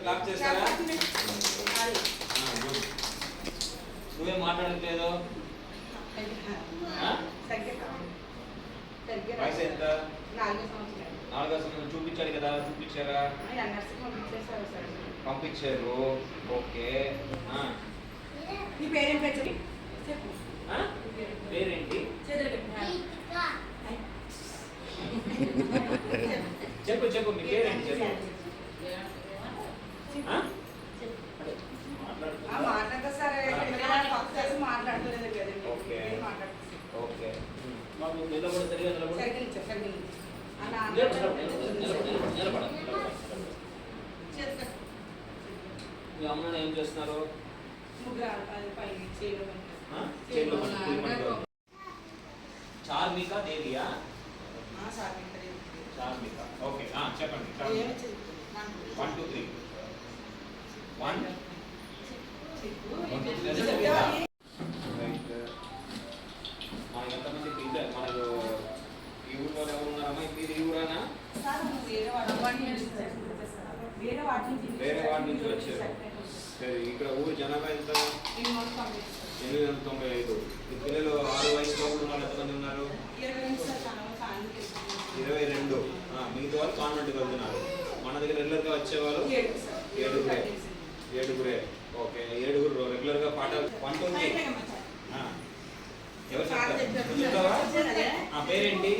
Clap చేస్తారా? నువ్వేం మాట్లాడట్లేదు. వయసు ఎంత? 4వ సంవత్సరం. చూపించాడు కదా, చూపించారా? పంపించారు. ఓకే. పేరేంటి? చెప్పు చెప్పు, మీ పేరేంటి చెప్పు. Okay okay. నిలబడి సరిగా నిలబడి. మీ అమ్మని ఏం చేస్తున్నారు? చార్మిక దేవియా? చార్మిక. ఓకే చెప్పండి. 1 2 3 1 మనకి ఎంతమంది పిల్లలు మనకు ఈ ఊళ్ళో ఎవరు ఉన్నారమ్మా? ఇది ఈ ఊరేనా? వేరే వాటి నుంచి వచ్చారు. ఇక్కడ ఊరు జనాభా ఎంత? 895. ఈ పిల్లలు 6 వయసులో ఉన్న వాళ్ళు ఎంతమంది ఉన్నారు? 22. మిగతా వాళ్ళు కాన్వెంట్కి వెళ్తున్నారు. మన దగ్గర రెగ్యులర్గా వచ్చేవాళ్ళు 7గురే. ఓకే, 7గురు రెగ్యులర్గా పాఠాలు. 1 2 3 ఎవరు చెప్తారా? పేరేంటి?